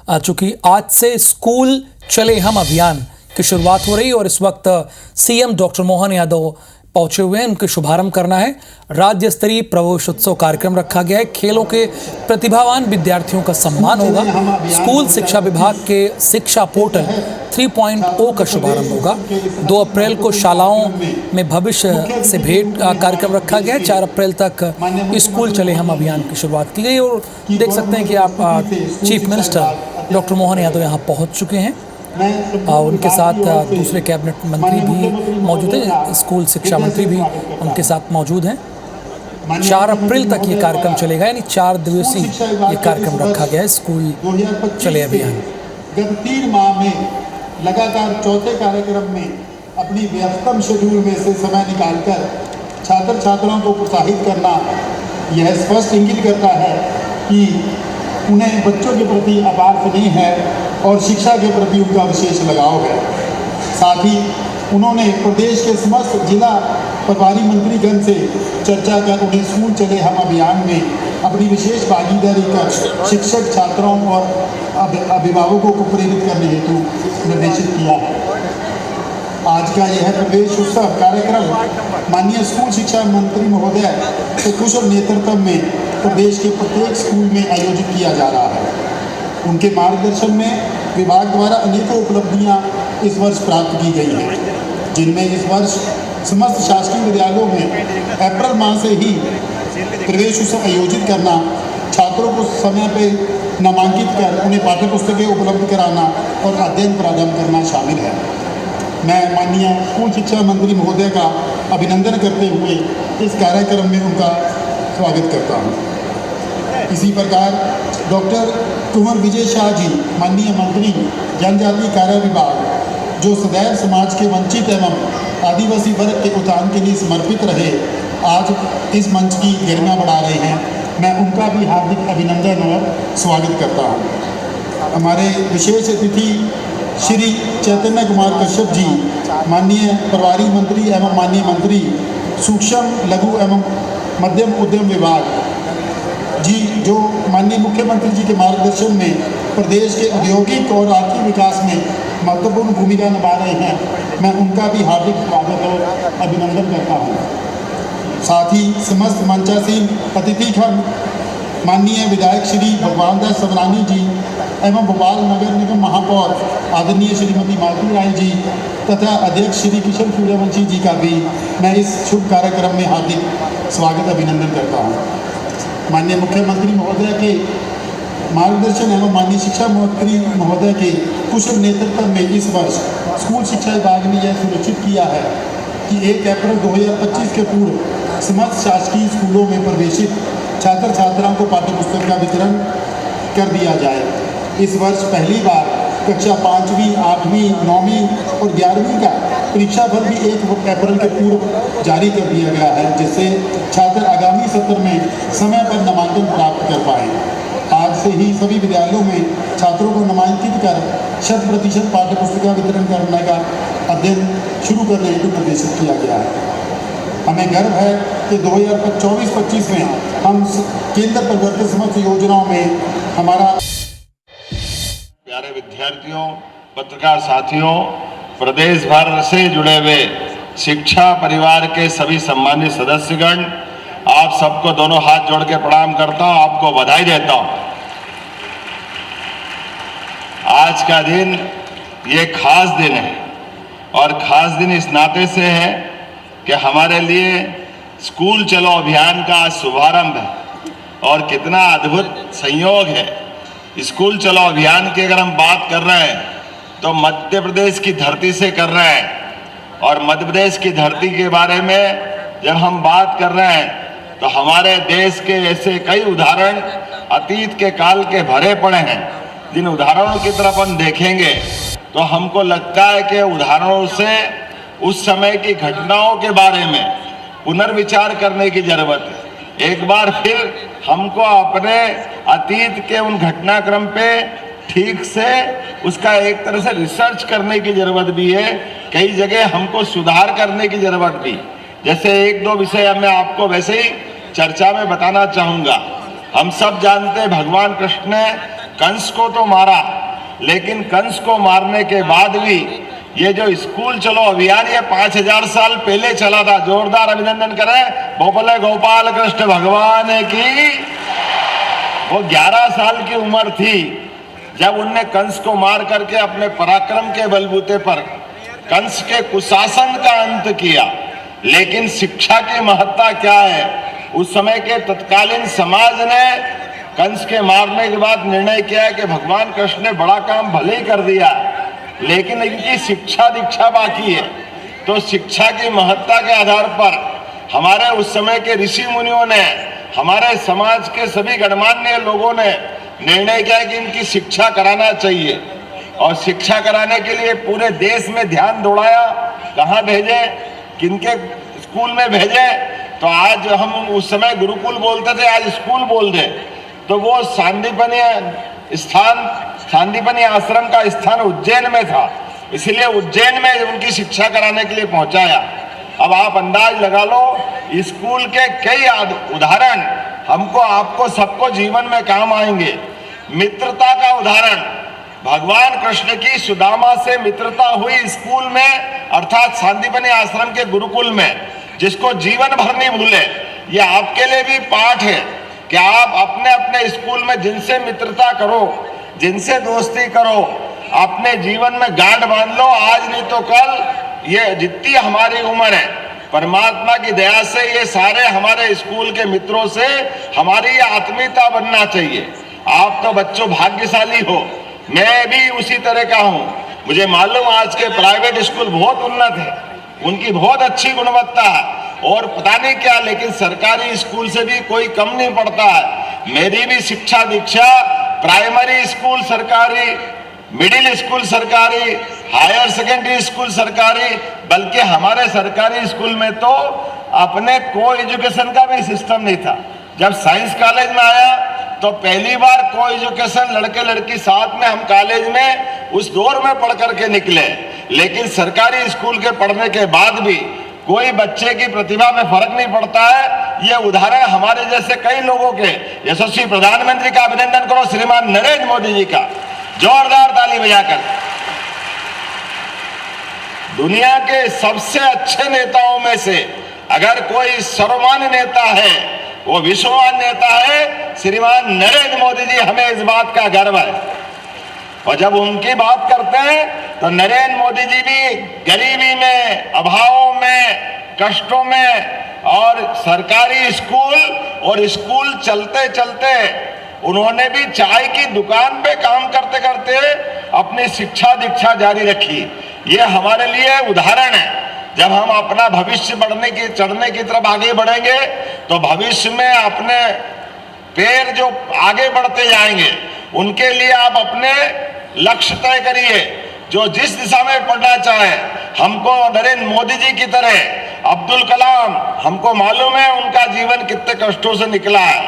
चूंकि आज से स्कूल चले हम अभियान की शुरुआत हो रही और इस वक्त सीएम डॉक्टर मोहन यादव पहुंचे हुए हैं। उनके शुभारंभ करना है। राज्य स्तरीय प्रवेशोत्सव कार्यक्रम रखा गया है। खेलों के प्रतिभावान विद्यार्थियों का सम्मान होगा। स्कूल शिक्षा विभाग के शिक्षा पोर्टल 3.0 का शुभारंभ होगा। 2 अप्रैल को शालाओं में भविष्य से भेंट कार्यक्रम रखा गया है। 4 अप्रैल तक स्कूल चले हम अभियान की शुरुआत की गई और देख सकते हैं कि आप chief minister doctor Mohan Yadav यहाँ पहुँच चुके हैं। उनके साथ दूसरे कैबिनेट मंत्री भी मौजूद हैं। स्कूल शिक्षा मंत्री भी उनके साथ मौजूद हैं। 4 अप्रैल तक ये कार्यक्रम चलेगा, यानी 4 दिवसीय ये कार्यक्रम रखा गया है स्कूल चले अभियान। गत 3 माह में लगातार चौथे कार्यक्रम में अपनी व्यस्तम शेड्यूल में से समय निकालकर छात्र छात्राओं को प्रोत्साहित करना यह स्पष्ट इंगित करता है कि उन्हें बच्चों के प्रति अपार स्नेह है और शिक्षा के प्रति उनका विशेष लगाव है। साथ ही उन्होंने प्रदेश के समस्त जिला प्रभारी मंत्रीगण से चर्चा कर उन्हें स्कूल चले हम अभियान में अपनी विशेष भागीदारी कर शिक्षक छात्रों और अभिभावकों को प्रेरित करने हेतु निर्देशित किया है। आज का यह प्रवेश उत्सव कार्यक्रम माननीय स्कूल शिक्षा मंत्री महोदय के कुशल नेतृत्व में प्रदेश के प्रत्येक स्कूल में आयोजित किया जा रहा है। उनके मार्गदर्शन में विभाग द्वारा अनेकों उपलब्धियां इस वर्ष प्राप्त की गई हैं, जिनमें इस वर्ष समस्त शासकीय विद्यालयों में अप्रैल माह से ही प्रवेश उत्सव आयोजित करना, छात्रों को समय पर नामांकित कर उन्हें पाठ्य पुस्तकें उपलब्ध कराना और अध्ययन प्रारंभ करना शामिल है। मैं माननीय स्कूल शिक्षा मंत्री महोदय का अभिनंदन करते हुए इस कार्यक्रम में उनका स्वागत करता हूँ। इसी प्रकार डॉक्टर कुंवर विजय शाह जी माननीय मंत्री जनजाति कार्य विभाग, जो सदैव समाज के वंचित एवं आदिवासी वर्ग के उत्थान के लिए समर्पित रहे, आज इस मंच की गरिमा बढ़ा रहे हैं। मैं उनका भी हार्दिक अभिनंदन और स्वागत करता हूँ। हमारे विशेष अतिथि श्री चैतन्य कुमार कश्यप जी माननीय प्रभारी मंत्री एवं माननीय मंत्री सूक्ष्म लघु एवं मध्यम उद्यम विभाग जी, जो माननीय मुख्यमंत्री जी के मार्गदर्शन में प्रदेश के औद्योगिक और आर्थिक विकास में महत्वपूर्ण भूमिका निभा रहे हैं, मैं उनका भी हार्दिक स्वागत और अभिनंदन करता हूँ। साथ ही समस्त मंचासीन अतिथिगण माननीय विधायक श्री भगवान दास सवरानी जी एवं भोपाल नगर निगम महापौर आदरणीय श्रीमती मालती राय जी तथा अध्यक्ष श्री किशन सूर्यवंशी जी का भी मैं इस शुभ कार्यक्रम में हार्दिक स्वागत अभिनंदन करता हूँ। माननीय मुख्यमंत्री महोदय के मार्गदर्शन एवं माननीय शिक्षा मंत्री महोदय के कुशल नेतृत्व में इस वर्ष स्कूल शिक्षा विभाग ने यह सुनिश्चित किया है कि 1 अप्रैल 2025 के पूर्व समस्त शासकीय स्कूलों में प्रवेशित छात्र छात्राओं को पाठ्य पुस्तक का वितरण कर दिया जाए। इस वर्ष पहली बार कक्षा 5वीं, 8वीं, 9वीं और 11वीं का परीक्षा फल भी 1 अप्रैल के पूर्व जारी कर दिया गया है, जिससे छात्र आगामी सत्र में समय पर नामांकन प्राप्त कर पाएँ। आज से ही सभी विद्यालयों में छात्रों को नामांकित कर 100% पाठ्य पुस्तक का वितरण करने का अध्ययन शुरू करने हेतु निर्देशित किया गया है। हमें गर्व है कि 2024-25 में हम केंद्र प्रवर्तित समस्त योजनाओं में हमारा। प्यारे विद्यार्थियों, पत्रकार साथियों, प्रदेश भर से जुड़े हुए शिक्षा परिवार के सभी सम्मानित सदस्यगण, आप सबको दोनों हाथ जोड़ के प्रणाम करता हूं, आपको बधाई देता हूं। आज का दिन ये खास दिन है और खास दिन इस नाते से है कि हमारे लिए स्कूल चलो अभियान का शुभारंभ है और कितना अद्भुत संयोग है। स्कूल चलो अभियान की अगर हम बात कर रहे हैं तो मध्य प्रदेश की धरती से कर रहे हैं और मध्य प्रदेश की धरती के बारे में जब हम बात कर रहे हैं तो हमारे देश के ऐसे कई उदाहरण अतीत के काल के भरे पड़े हैं, जिन उदाहरणों की तरफ हम देखेंगे तो हमको लगता है कि उदाहरणों से उस समय की घटनाओं के बारे में पुनर्विचार करने की जरूरत है। एक बार फिर हमको अपने अतीत के उन घटनाक्रम पे ठीक से उसका एक तरह से रिसर्च करने की जरूरत भी है। कई जगह हमको सुधार करने की जरूरत भी। जैसे 1-2 विषय मैं आपको वैसे ही चर्चा में बताना चाहूँगा। हम सब जानते हैं भगवान कृष्ण ने कंस को तो मारा, लेकिन कंस को मारने के बाद भी ये जो स्कूल चलो अभियान ये 5000 साल पहले चला था। जोरदार अभिनंदन करें बोले गोपाल कृष्ण भगवान की। वो 11 साल की उम्र थी जब उनने कंस को मार करके अपने पराक्रम के बलबूते पर कंस के कुशासन का अंत किया। लेकिन शिक्षा की महत्ता क्या है, उस समय के तत्कालीन समाज ने कंस के मारने के बाद निर्णय किया कि भगवान कृष्ण ने बड़ा काम भले ही कर दिया, लेकिन इनकी शिक्षा दीक्षा बाकी है। तो शिक्षा की महत्ता के आधार पर हमारे उस समय के ऋषि मुनियों ने, हमारे समाज के सभी गणमान्य लोगों ने निर्णय किया कि इनकी शिक्षा कराना चाहिए। और शिक्षा कराने के लिए पूरे देश में ध्यान दौड़ाया, कहाँ भेजे, किनके स्कूल में भेजे। तो आज हम उस समय गुरुकुल बोलते थे, आज स्कूल बोल दे। तो वो सांदीपनि आश्रम का स्थान उज्जैन में था, इसलिए उज्जैन में उनकी शिक्षा कराने के लिए पहुंचाया। अब आप अंदाज लगा लो, स्कूल के कई उदाहरण हमको, आपको, सबको जीवन में काम आएंगे। मित्रता का उदाहरण, भगवान कृष्ण की सुदामा से मित्रता हुई स्कूल में, अर्थात सांदीपनि आश्रम के गुरुकुल में, जिसको जीवन भर नहीं भूले। ये आपके लिए भी पाठ है कि आप अपने अपने स्कूल में जिनसे मित्रता करो, जिनसे दोस्ती करो, अपने जीवन में गांठ बांध लो। आज नहीं तो कल ये जितनी हमारी उम्र है, परमात्मा की दया से ये सारे हमारे स्कूल के मित्रों से हमारी आत्मीयता बनना चाहिए। आप तो बच्चों भाग्यशाली हो, मैं भी उसी तरह का हूँ। मुझे मालूम आज के प्राइवेट स्कूल बहुत उन्नत है, उनकी बहुत अच्छी गुणवत्ता है और पता नहीं क्या, लेकिन सरकारी स्कूल से भी कोई कम नहीं पड़ता है। मेरी भी शिक्षा दीक्षा प्राइमरी स्कूल सरकारी, मिडिल स्कूल सरकारी, हायर सेकेंडरी स्कूल सरकारी, बल्कि हमारे सरकारी स्कूल में तो अपने को एजुकेशन का भी सिस्टम नहीं था। जब साइंस कॉलेज में आया तो पहली बार को एजुकेशन, लड़के लड़की साथ में, हम कॉलेज में उस दौर में पढ़ करके निकले। लेकिन सरकारी स्कूल के पढ़ने के बाद भी कोई बच्चे की प्रतिभा में फर्क नहीं पड़ता है। ये उदाहरण हमारे जैसे कई लोगों के, यशस्वी प्रधानमंत्री का अभिनंदन करो, श्रीमान नरेंद्र मोदी जी का, जोरदार ताली बजाकर। दुनिया के सबसे अच्छे नेताओं में से अगर कोई सर्वमान्य नेता है, वो विश्वमान नेता है श्रीमान नरेंद्र मोदी जी। हमें इस बात का गर्व है। और जब उनकी बात करते हैं तो नरेंद्र मोदी जी भी गरीबी में, अभाव में, कष्टों में, और सरकारी स्कूल और स्कूल चलते चलते उन्होंने भी चाय की दुकान पे काम करते करते अपनी शिक्षा दीक्षा जारी रखी। ये हमारे लिए उदाहरण है। जब हम अपना भविष्य चढ़ने की तरफ आगे बढ़ेंगे तो भविष्य में अपने पैर जो आगे बढ़ते जाएंगे, उनके लिए आप अपने लक्ष्य तय करिए। जो जिस दिशा में पढ़ना चाहे, हमको नरेंद्र मोदी जी की तरह अब्दुल कलाम, हमको मालूम है उनका जीवन कितने कष्टों से निकला है,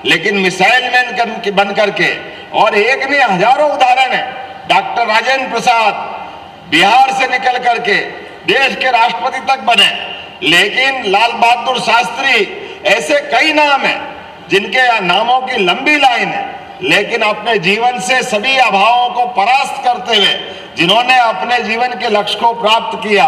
लेकिन मिसाइल मैन बन करके, और एक नहीं हजारों उदाहरण है। डॉक्टर राजेंद्र प्रसाद बिहार से निकल करके देश के राष्ट्रपति तक बने। लेकिन लाल बहादुर शास्त्री, ऐसे कई नाम हैं जिनके नामों की लंबी लाइन है, लेकिन अपने जीवन से सभी अभावों को परास्त करते हुए जिन्होंने अपने जीवन के लक्ष्य को प्राप्त किया,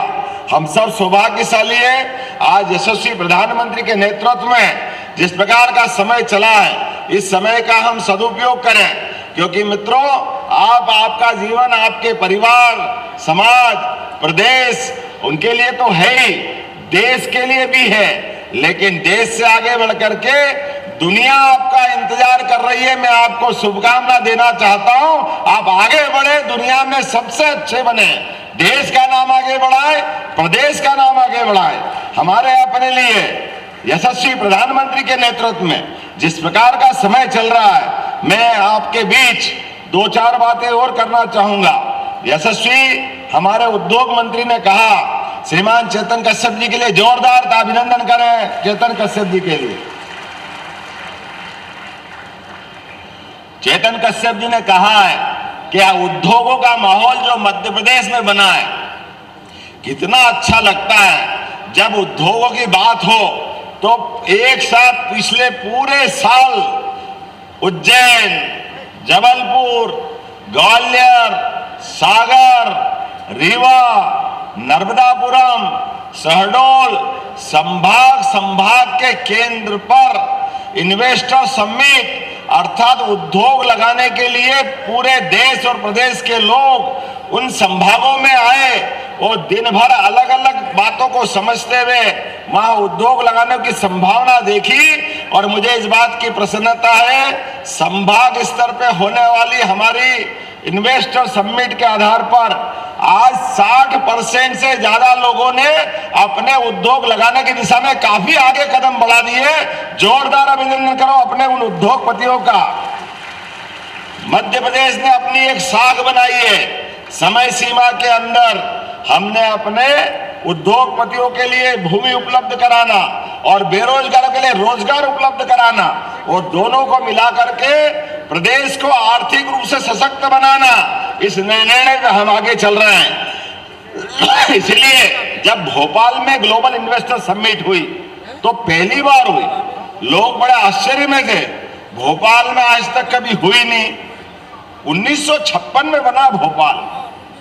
हम सब सौभाग्यशाली हैं। आज यशस्वी प्रधानमंत्री के नेतृत्व में जिस प्रकार का समय चला है, इस समय का हम सदुपयोग करें, क्योंकि मित्रों, आपका जीवन आपके परिवार, समाज, प्रदेश, उनके लिए तो है ही, देश के लिए भी है, लेकिन देश से आगे बढ़ करके दुनिया आपका इंतजार कर रही है। मैं आपको शुभकामना देना चाहता हूं, आप आगे बढ़े, दुनिया में सबसे अच्छे बने, देश का नाम आगे बढ़ाए, प्रदेश का नाम आगे बढ़ाए। हमारे अपने लिए यशस्वी प्रधानमंत्री के नेतृत्व में जिस प्रकार का समय चल रहा है, मैं आपके बीच दो चार बातें और करना चाहूंगा। यशस्वी हमारे उद्योग मंत्री ने कहा, श्रीमान चेतन कश्यप जी के लिए जोरदार अभिनंदन करें। चेतन कश्यप जी के लिए, चेतन कश्यप जी ने कहा है कि उद्योगों का माहौल जो मध्य प्रदेश में बना है, कितना अच्छा लगता है। जब उद्योगों की बात हो तो एक साथ पिछले पूरे साल उज्जैन, जबलपुर, ग्वालियर, सागर, रीवा, नर्मदापुरम, शहडोल संभाग के केंद्र पर इन्वेस्टर समिट अर्थात उद्योग लगाने के लिए पूरे देश और प्रदेश के लोग उन संभागों में आए और दिन भर अलग अलग बातों को समझते हुए वहां उद्योग लगाने की संभावना देखी। और मुझे इस बात की प्रसन्नता है, संभाग स्तर पे होने वाली हमारी इन्वेस्टर समिट के आधार पर आज 60% से ज्यादा लोगों ने अपने उद्योग लगाने की दिशा में काफी आगे कदम बढ़ा दिए। जोरदार अभिनंदन करो अपने उन उद्योगपतियों का। मध्य प्रदेश ने अपनी एक साख बनाई है, समय सीमा के अंदर हमने अपने उद्योगपतियों के लिए भूमि उपलब्ध कराना और बेरोजगारों के लिए रोजगार उपलब्ध कराना, और दोनों को मिलाकर के प्रदेश को आर्थिक रूप से सशक्त बनाना, इस निर्णय में हम आगे चल रहे हैं। इसलिए जब भोपाल में ग्लोबल इन्वेस्टर समिट हुई तो पहली बार हुई, लोग बड़े आश्चर्य में थे, भोपाल में आज तक कभी हुई नहीं। 1956 में बना भोपाल,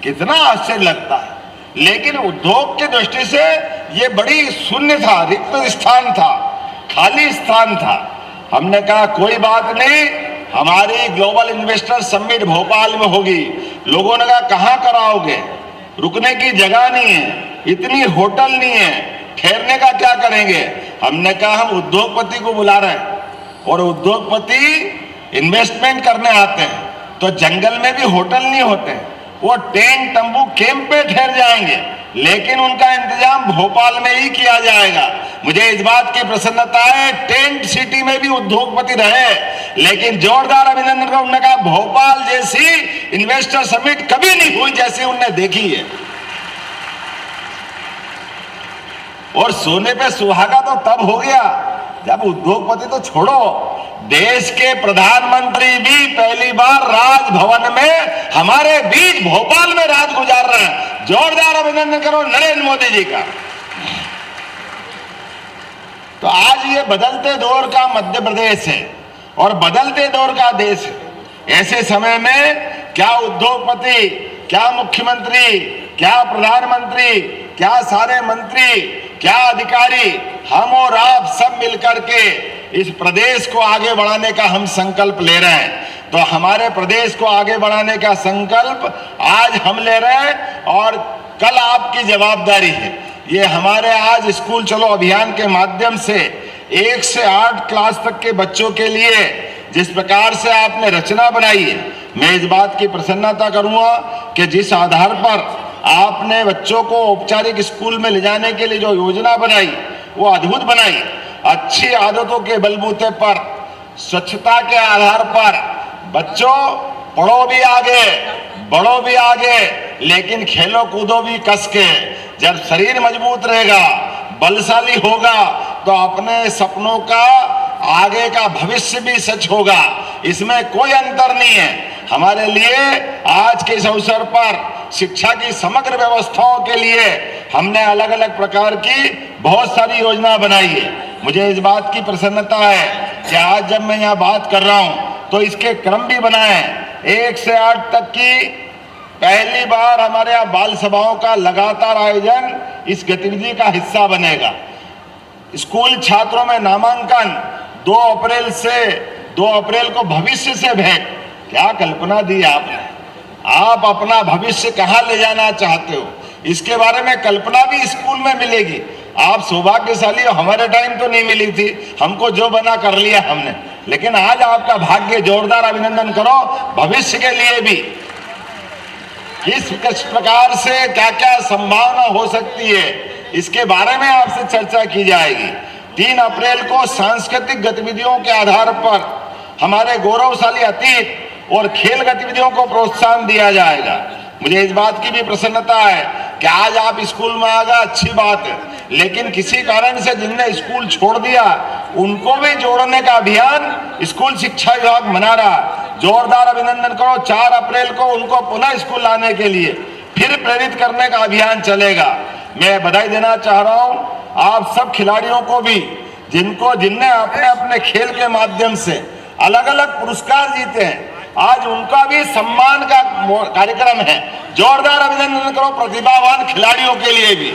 कितना आश्चर्य लगता है। लेकिन उद्योग की दृष्टि से ये बड़ी शून्य था, रिक्त स्थान था, खाली स्थान था। हमने कहा कोई बात नहीं, हमारी ग्लोबल इन्वेस्टर समिट भोपाल में होगी। लोगों ने कहा कहां कराओगे, रुकने की जगह नहीं है, इतनी होटल नहीं है, ठहरने का क्या करेंगे। हमने कहा हम उद्योगपति को बुला रहे हैं, और उद्योगपति इन्वेस्टमेंट करने आते हैं तो जंगल में भी होटल नहीं होते, वो टेंट तंबू कैंप पे ठहर जाएंगे, लेकिन उनका इंतजाम भोपाल में ही किया जाएगा। मुझे इस बात की प्रसन्नता है, टेंट सिटी में भी उद्योगपति रहे, लेकिन जोरदार अभिनंदन का उन्होंने कहा भोपाल जैसी इन्वेस्टर समिट कभी नहीं हुई जैसी उन्होंने देखी है। और सोने पे सुहागा तो तब हो गया जब उद्योगपति तो छोड़ो, देश के प्रधानमंत्री भी पहली बार राजभवन में हमारे बीच भोपाल में रात गुजार रहे हैं। जोरदार अभिनंदन करो नरेंद्र मोदी जी का। तो आज ये बदलते दौर का मध्य प्रदेश है और बदलते दौर का देश है। ऐसे समय में क्या उद्योगपति, क्या मुख्यमंत्री, क्या प्रधानमंत्री, क्या सारे मंत्री, क्या अधिकारी, हम और आप सब मिलकर के इस प्रदेश को आगे बढ़ाने का हम संकल्प ले रहे हैं। तो हमारे प्रदेश को आगे बढ़ाने का संकल्प आज हम ले रहे हैं और कल आपकी जवाबदारी है। ये हमारे आज स्कूल चलो अभियान के माध्यम से 1 से 8 क्लास तक के बच्चों के लिए जिस प्रकार से आपने रचना बनाई है, मैं इस बात की प्रसन्नता करूंगा कि जिस आधार पर आपने बच्चों को औपचारिक स्कूल में ले जाने के लिए जो योजना बनाई वो अद्भुत बनाई। अच्छी आदतों के बलबूते पर, स्वच्छता के आधार पर बच्चों पढ़ो भी आगे, बढ़ो भी आगे, लेकिन खेलो कूदो भी कस के। जब शरीर मजबूत रहेगा, बलशाली होगा, तो अपने सपनों का आगे का भविष्य भी सच होगा। इसमें कोई अंतर नहीं है। हमारे लिए आज के इस अवसर पर शिक्षा की समग्र व्यवस्थाओं के लिए हमने अलग अलग प्रकार की बहुत सारी योजना बनाई है। मुझे इस बात की प्रसन्नता है कि आज जब मैं यहाँ बात कर रहा हूँ तो इसके क्रम भी बनाए। 1 से 8 तक की पहली बार हमारे यहाँ बाल सभाओं का लगातार आयोजन इस गतिविधि का हिस्सा बनेगा। स्कूल छात्रों में नामांकन 2 अप्रैल से 2 अप्रैल को भविष्य से भेंट। क्या कल्पना दी आपने, आप अपना भविष्य कहाँ ले जाना चाहते हो, इसके बारे में कल्पना भी स्कूल में मिलेगी। आप सौभाग्यशाली हो, हमारे टाइम तो नहीं मिली थी, हमको जो बना कर लिया हमने, लेकिन आज आपका भाग्य। जोरदार अभिनंदन करो भविष्य के लिए भी। किस प्रकार से क्या क्या संभावना हो सकती है, इसके बारे में आपसे चर्चा की जाएगी। 3 अप्रैल को सांस्कृतिक गतिविधियों के आधार पर हमारे गौरवशाली अतीत और खेल गतिविधियों को प्रोत्साहन दिया जाएगा। मुझे इस बात की भी प्रसन्नता है कि आज आप स्कूल में आ गए, अच्छी बात है, लेकिन किसी कारण से जिनने स्कूल छोड़ दिया उनको भी जोड़ने का अभियान स्कूल शिक्षा विभाग मना रहा। जोरदार अभिनंदन करो। 4 अप्रैल को उनको पुनः स्कूल लाने के लिए फिर प्रेरित करने का अभियान चलेगा। मैं बधाई देना चाह रहा हूं आप सब खिलाड़ियों को भी, जिनने अपने अपने खेल के माध्यम से अलग अलग पुरस्कार जीते हैं। आज उनका भी सम्मान का कार्यक्रम है। जोरदार अभिनंदन करो प्रतिभावान खिलाड़ियों के लिए भी।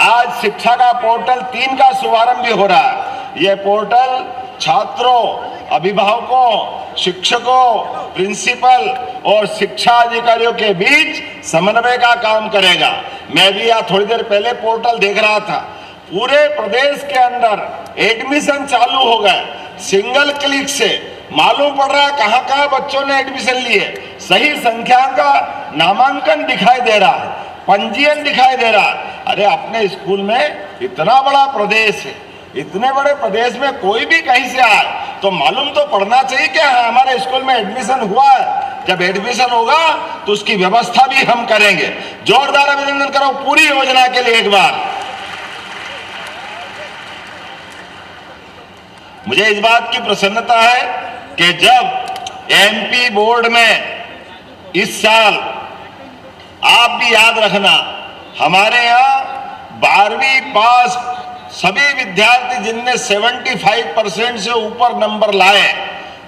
आज शिक्षा का पोर्टल 3 का शुभारंभ भी हो रहा है। यह पोर्टल छात्रों, अभिभावकों, शिक्षकों, प्रिंसिपल और शिक्षा अधिकारियों के बीच समन्वय का काम करेगा। मैं भी यहाँ थोड़ी देर पहले पोर्टल देख रहा था। पूरे प्रदेश के अंदर एडमिशन चालू हो गए। सिंगल क्लिक से मालूम पड़ रहा है कहाँ कहाँ बच्चों ने एडमिशन लिए। सही संख्या का नामांकन दिखाई दे रहा है, पंजीयन दिखाई दे रहा है। अरे अपने स्कूल में इतना बड़ा प्रदेश है, इतने बड़े प्रदेश में कोई भी कहीं से आए तो मालूम तो पड़ना चाहिए कि हमारे स्कूल में एडमिशन हुआ है। जब एडमिशन होगा तो उसकी व्यवस्था भी हम करेंगे। जोरदार अभिनंदन करो पूरी योजना के लिए एक बार। मुझे इस बात की प्रसन्नता है कि जब एमपी बोर्ड में इस साल, आप भी याद रखना, हमारे यहाँ 12वीं पास सभी विद्यार्थी जिनने 75% से ऊपर नंबर लाए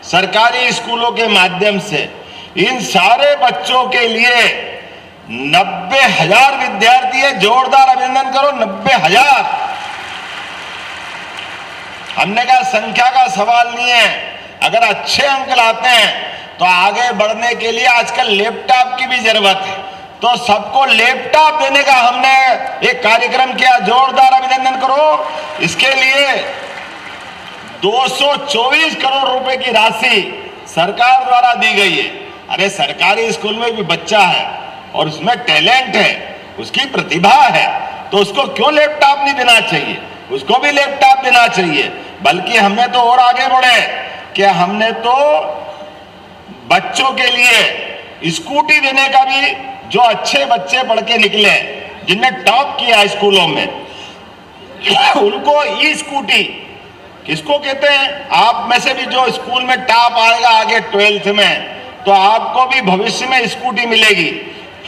सरकारी स्कूलों के माध्यम से, इन सारे बच्चों के लिए 90,000 विद्यार्थी है। जोरदार अभिनंदन करो 90,000। हमने कहा संख्या का सवाल नहीं है, अगर अच्छे अंक लाते हैं तो आगे बढ़ने के लिए आजकल लैपटॉप की भी जरूरत है, तो सबको लैपटॉप देने का हमने एक कार्यक्रम किया। जोरदार अभिनंदन करो। इसके लिए 224 करोड़ रुपए की राशि सरकार द्वारा दी गई है। अरे सरकारी स्कूल में भी बच्चा है और उसमें टैलेंट है, उसकी प्रतिभा है, तो उसको क्यों लैपटॉप नहीं देना चाहिए? उसको भी लैपटॉप देना चाहिए। बल्कि हमने तो और आगे बढ़े कि हमने तो बच्चों के लिए स्कूटी देने का भी, जो अच्छे बच्चे पढ़ के निकले, जिनने टॉप किया स्कूलों में, उनको ई स्कूटी किसको कहते हैं? आप में से भी जो स्कूल में टॉप आएगा आगे 12th में, तो आपको भी भविष्य में स्कूटी मिलेगी।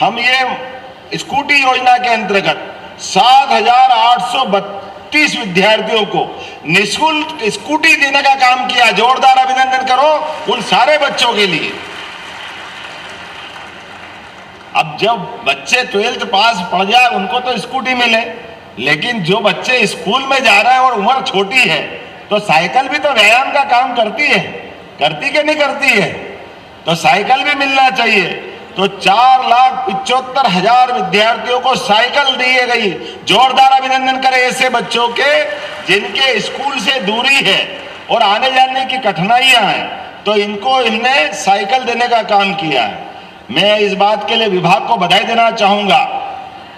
हम ये स्कूटी योजना के अंतर्गत 7,832 विद्यार्थियों को निःशुल्क स्कूटी देने का काम किया। जोरदार अभिनंदन करो उन सारे बच्चों के लिए। अब जब बच्चे 12th पास पढ़ जाए उनको तो स्कूटी मिले, लेकिन जो बच्चे स्कूल में जा रहे हैं और उम्र छोटी है, तो साइकिल भी तो व्यायाम का काम करती है, करती कि नहीं करती है? तो साइकिल भी मिलना चाहिए। तो 4,75,000 विद्यार्थियों को साइकिल दी गई। जोरदार अभिनंदन करें ऐसे बच्चों के जिनके स्कूल से दूरी है और आने जाने की कठिनाइयां हैं, तो इनको इनने साइकिल देने का काम किया है। मैं इस बात के लिए विभाग को बधाई देना चाहूंगा।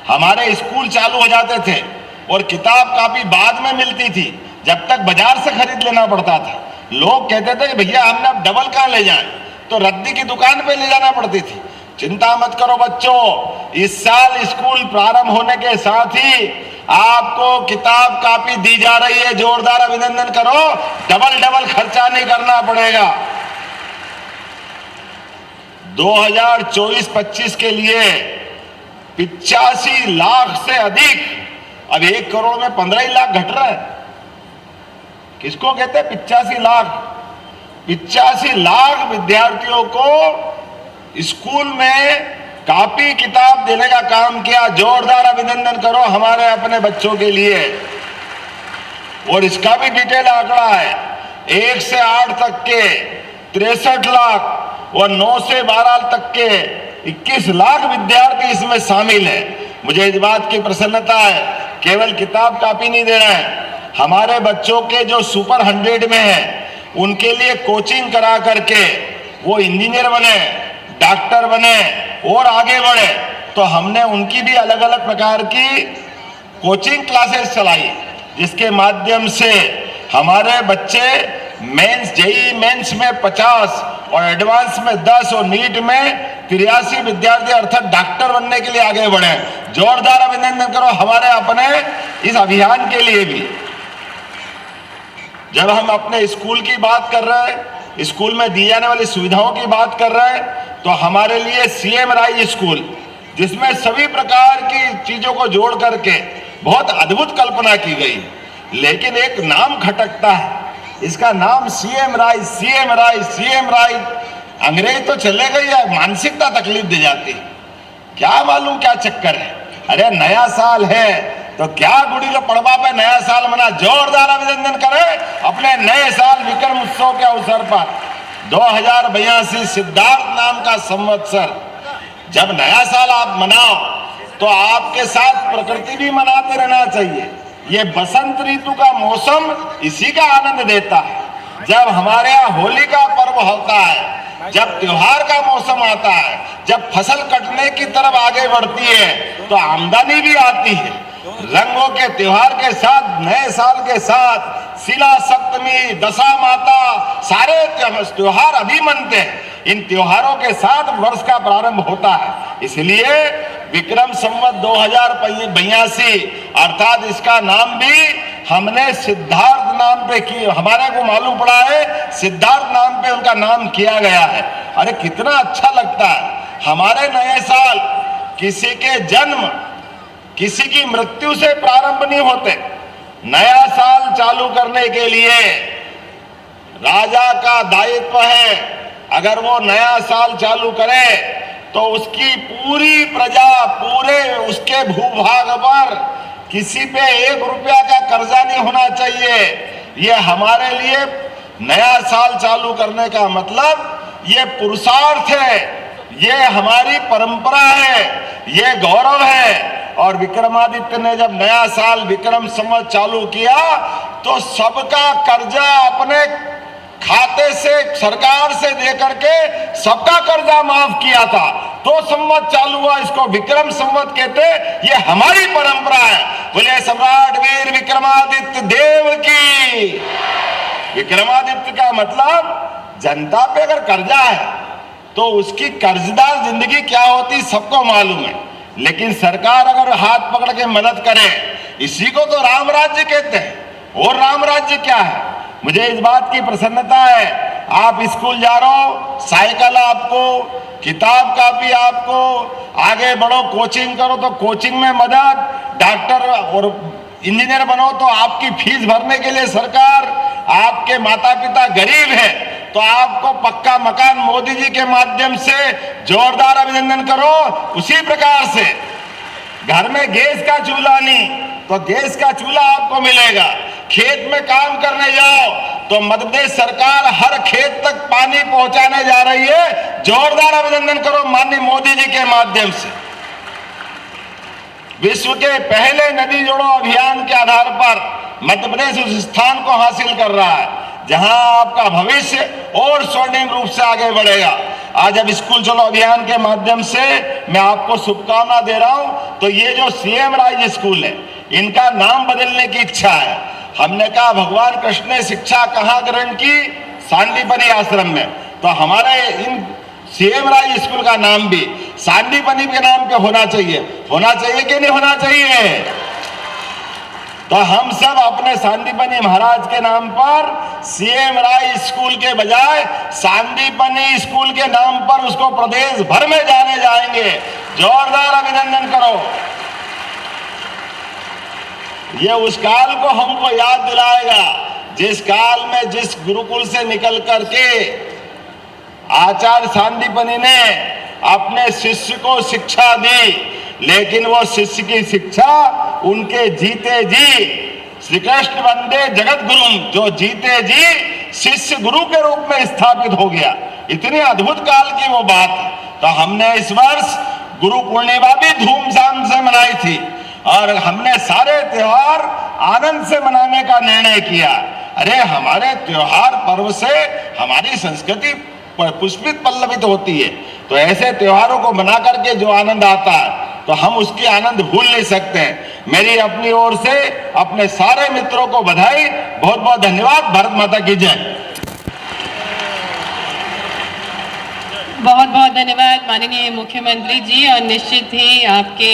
हमारे स्कूल चालू हो जाते थे और किताब कापी बाद में मिलती थी, जब तक बाजार से खरीद लेना पड़ता था। लोग कहते थे कि भैया हमने अब डबल कहाँ ले जाए, तो रद्दी की दुकान पे ले जाना पड़ती थी। चिंता मत करो बच्चों, इस साल स्कूल प्रारंभ होने के साथ ही आपको किताब कापी दी जा रही है। जोरदार अभिनंदन करो। डबल खर्चा नहीं करना पड़ेगा। 2024-25 के लिए 85 लाख से अधिक, अब 1 करोड़ में 15 लाख घट रहा है। किसको कहते हैं 85 लाख? 85 लाख विद्यार्थियों को स्कूल में कॉपी किताब देने का काम किया। जोरदार अभिनंदन करो हमारे अपने बच्चों के लिए। और इसका भी डिटेल आंकड़ा है। 1 से 8 तक के 63 लाख और 9 से 12 तक के 21 लाख विद्यार्थी इसमें शामिल है। मुझे इस बात की प्रसन्नता है, केवल किताब कॉपी नहीं दे रहे हैं, हमारे बच्चों के जो सुपर 100 में है उनके लिए कोचिंग करा करके वो इंजीनियर बने, डॉक्टर बने और आगे बढ़े। तो हमने उनकी भी अलग अलग प्रकार की कोचिंग क्लासेस चलाई, जिसके माध्यम से हमारे बच्चे मेंस, जेईई मेंस में 50 और एडवांस में 10 और नीट में 83 विद्यार्थी अर्थात डॉक्टर बनने के लिए आगे बढ़े। जोरदार अभिनंदन करो हमारे अपने इस अभियान के लिए भी। जब हम अपने स्कूल की बात कर रहे हैं, स्कूल में दी जाने वाली सुविधाओं की बात कर रहे हैं, तो हमारे लिए सीएम राइज स्कूल, जिसमें सभी प्रकार की चीजों को जोड़ करके बहुत अद्भुत कल्पना की गई, लेकिन एक नाम खटकता है। इसका नाम CM rise, CM rise, CM rise. अंग्रेज तो चले गए, या मानसिकता तकलीफ दे जाती है, क्या मालूम क्या चक्कर है। अरे नया साल है तो क्या गुड़ी का पड़वा पे नया साल मना, जोरदार अभिनंदन करें अपने नए साल विक्रम उत्सव के अवसर पर। 2082 सिद्धार्थ नाम का संवत्सर, जब नया साल आप मनाओ तो आपके साथ प्रकृति भी मनाते रहना चाहिए। ये बसंत ऋतु का मौसम इसी का आनंद देता है। जब हमारे यहाँ होली का पर्व होता है, जब त्योहार का मौसम आता है, जब फसल कटने की तरफ आगे बढ़ती है तो आमदनी भी आती है। रंगों के त्योहार के साथ, नए साल के साथ शिला सप्तमी, दशा माता, सारे त्योहार अभी मनते हैं। इन त्योहारों के साथ वर्ष का प्रारंभ होता है। इसलिए विक्रम संवत 2082 अर्थात इसका नाम भी हमने सिद्धार्थ नाम पे की, हमारे को मालूम पड़ा है सिद्धार्थ नाम पे उनका नाम किया गया है। अरे कितना अच्छा लगता है। हमारे नए साल किसी के जन्म, किसी की मृत्यु से प्रारंभ नहीं होते। नया साल चालू करने के लिए राजा का दायित्व है, अगर वो नया साल चालू करे तो उसकी पूरी प्रजा, पूरे उसके भूभाग पर किसी पे 1 रुपया का कर्जा नहीं होना चाहिए। ये हमारे लिए नया साल चालू करने का मतलब ये पुरुषार्थ है, ये हमारी परंपरा है, ये गौरव है। और विक्रमादित्य ने जब नया साल विक्रम संवत चालू किया तो सबका कर्जा अपने खाते से, सरकार से दे करके सबका कर्जा माफ किया था। तो संवत चालू हुआ, इसको विक्रम संवत कहते। ये हमारी परंपरा है। बोले सम्राट वीर विक्रमादित्य देव की। विक्रमादित्य का मतलब जनता पे अगर कर्जा है तो उसकी कर्जदार जिंदगी क्या होती सबको मालूम है। लेकिन सरकार अगर हाथ पकड़ के मदद करे, इसी को तो राम राज्य कहते हैं। और राम राज्य क्या है? मुझे इस बात की प्रसन्नता है, आप स्कूल जा रहे हो, साइकिल आपको, किताब कापी आपको, आगे बढ़ो, कोचिंग करो तो कोचिंग में मदद, डॉक्टर और इंजीनियर बनो तो आपकी फीस भरने के लिए सरकार, आपके माता पिता गरीब है तो आपको पक्का मकान मोदी जी के माध्यम से जोरदार अभिनंदन करो। उसी प्रकार से घर में गैस का चूल्हा नहीं तो गैस का चूल्हा आपको मिलेगा। खेत में काम करने जाओ तो मध्य प्रदेश सरकार हर खेत तक पानी पहुंचाने जा रही है। जोरदार अभिनंदन करो माननीय मोदी जी के माध्यम से। विश्व के पहले नदी जोड़ो अभियान के आधार पर मध्य प्रदेश उस स्थान को हासिल कर रहा है जहां आपका भविष्य और स्वर्णिम रूप से आगे बढ़ेगा। आज अब स्कूल चलो अभियान के माध्यम से मैं आपको शुभकामना दे रहा हूं। तो ये जो सीएम राइज स्कूल है, इनका नाम बदलने की इच्छा है। हमने कहा भगवान कृष्ण ने शिक्षा कहाँ ग्रहण की? सांदीपनी आश्रम में। तो हमारे इन सीएम राइज स्कूल का नाम भी सांदीपनी के नाम पे होना चाहिए। होना चाहिए कि नहीं होना चाहिए? तो हम सब अपने सांदीपनी महाराज के नाम पर सीएम राइज स्कूल के बजाय सांदीपनी स्कूल के नाम पर उसको प्रदेश भर में जाने जाएंगे। जोरदार अभिनंदन करो। ये उस काल को हमको याद दिलाएगा जिस काल में जिस गुरुकुल से निकल करके आचार्य सांदीपनी ने अपने शिष्य को शिक्षा दी, लेकिन वो शिष्य की शिक्षा उनके जीते जी श्री कृष्ण वंदे जगत गुरुम, जो जीते जी शिष्य गुरु के रूप में स्थापित हो गया। इतनी अद्भुत काल की वो बात। तो हमने इस वर्ष गुरु पूर्णिमा भी धूमधाम से मनाई थी और हमने सारे त्योहार आनंद से मनाने का निर्णय किया। अरे हमारे त्योहार पर्व से हमारी संस्कृति पुष्पित पल्लवित होती है। तो ऐसे त्योहारों को मना करके जो आनंद आता है तो हम उसकी आनंद भूल नहीं सकते हैं। मेरी अपनी ओर से अपने सारे मित्रों को बधाई, बहुत बहुत धन्यवाद। भारत माता की जय। बहुत बहुत धन्यवाद माननीय मुख्यमंत्री जी। और निश्चित ही आपके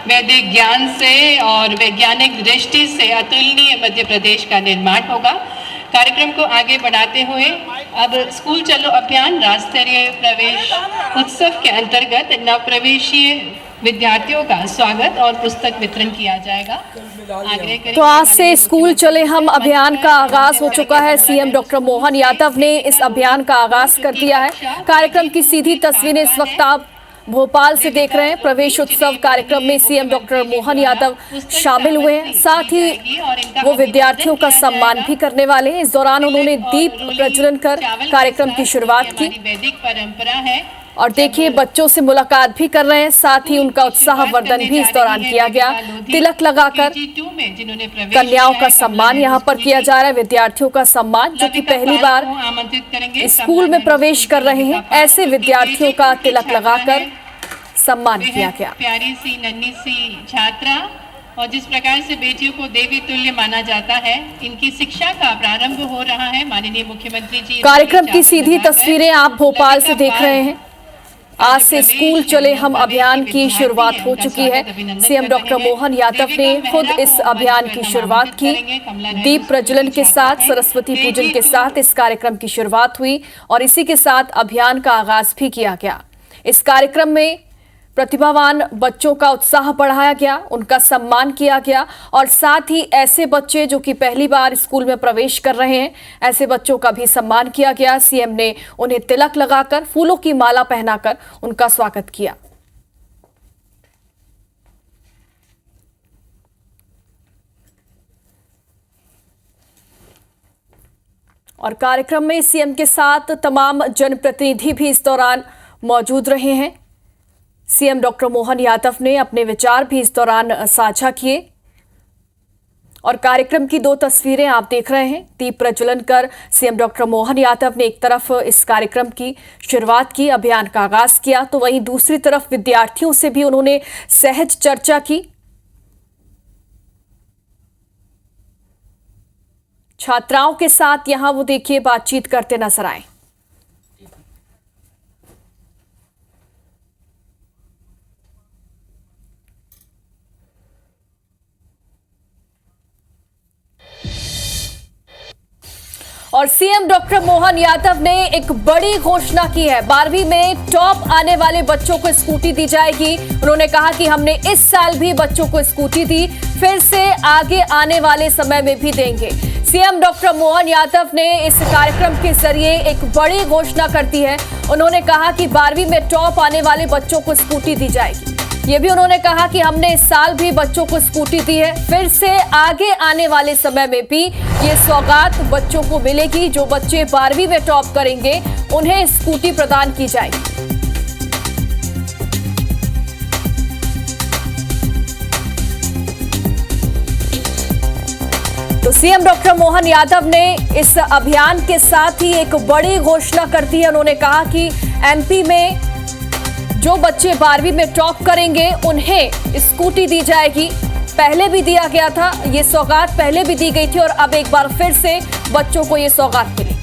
वैदिक ज्ञान से और वैज्ञानिक दृष्टि से अतुलनीय मध्य प्रदेश का निर्माण होगा। कार्यक्रम को आगे बढ़ाते हुए अब स्कूल चलो अभियान राज्य स्तरीय प्रवेश उत्सव के अंतर्गत नवप्रवेशीय विद्यार्थियों का स्वागत और पुस्तक वितरण किया जाएगा। आग्रह करें। तो आज से स्कूल चले हम अभियान का आगाज हो चुका है। सीएम डॉक्टर मोहन यादव ने इस अभियान का आगाज कर दिया है। कार्यक्रम की सीधी तस्वीरें इस वक्त आप भोपाल से देख रहे हैं। प्रवेश उत्सव कार्यक्रम में सीएम डॉक्टर मोहन यादव शामिल हुए हैं, साथ ही वो विद्यार्थियों का सम्मान भी करने वाले हैं। इस दौरान उन्होंने दीप प्रज्वलन कर कार्यक्रम की शुरुआत की वैदिक परंपरा है और देखिए बच्चों से मुलाकात भी कर रहे हैं, साथ ही उनका उत्साहवर्धन भी इस दौरान किया गया। तिलक लगाकर कन्याओं का सम्मान यहाँ पर किया जा रहा है। विद्यार्थियों का सम्मान जो कि पहली बार स्कूल में प्रवेश कर रहे हैं, ऐसे विद्यार्थियों का तिलक लगाकर सम्मान किया गया। प्यारी सी नन्ही सी छात्रा और जिस प्रकार से बेटियों को देवी तुल्य माना जाता है, इनकी शिक्षा का प्रारंभ हो रहा है। माननीय मुख्यमंत्री जी कार्यक्रम की सीधी तस्वीरें आप भोपाल से देख रहे हैं। आज से स्कूल चले हम अभियान की शुरुआत हो चुकी है। सीएम डॉक्टर मोहन यादव ने खुद इस अभियान की शुरुआत की। दीप प्रज्वलन के साथ, सरस्वती पूजन के साथ इस कार्यक्रम की शुरुआत हुई और इसी के साथ अभियान का आगाज भी किया गया। इस कार्यक्रम में प्रतिभावान बच्चों का उत्साह बढ़ाया गया, उनका सम्मान किया गया और साथ ही ऐसे बच्चे जो कि पहली बार स्कूल में प्रवेश कर रहे हैं, ऐसे बच्चों का भी सम्मान किया गया। सीएम ने उन्हें तिलक लगाकर, फूलों की माला पहनाकर उनका स्वागत किया। और कार्यक्रम में सीएम के साथ तमाम जनप्रतिनिधि भी इस दौरान मौजूद रहे हैं। सीएम डॉक्टर मोहन यादव ने अपने विचार भी इस दौरान साझा किए और कार्यक्रम की दो तस्वीरें आप देख रहे हैं। दीप प्रज्वलन कर सीएम डॉक्टर मोहन यादव ने एक तरफ इस कार्यक्रम की शुरुआत की, अभियान का आगाज किया, तो वहीं दूसरी तरफ विद्यार्थियों से भी उन्होंने सहज चर्चा की। छात्राओं के साथ यहां वो देखिए बातचीत करते नजर आए। और सीएम डॉक्टर मोहन यादव ने एक बड़ी घोषणा की है। 12वीं में टॉप आने वाले बच्चों को स्कूटी दी जाएगी। उन्होंने कहा कि हमने इस साल भी बच्चों को स्कूटी दी, फिर से आगे आने वाले समय में भी देंगे। सीएम डॉक्टर मोहन यादव ने इस कार्यक्रम के जरिए एक बड़ी घोषणा कर दी है। उन्होंने कहा कि 12वीं में टॉप आने वाले बच्चों को स्कूटी दी जाएगी। ये भी उन्होंने कहा कि हमने इस साल भी बच्चों को स्कूटी दी है, फिर से आगे आने वाले समय में भी ये सौगात बच्चों को मिलेगी। जो बच्चे 12वीं में टॉप करेंगे उन्हें स्कूटी प्रदान की जाएगी। तो सीएम डॉक्टर मोहन यादव ने इस अभियान के साथ ही एक बड़ी घोषणा कर दी है। उन्होंने कहा कि एमपी में जो बच्चे 12वीं में टॉप करेंगे उन्हें स्कूटी दी जाएगी। पहले भी दिया गया था, ये सौगात पहले भी दी गई थी और अब एक बार फिर से बच्चों को ये सौगात मिली।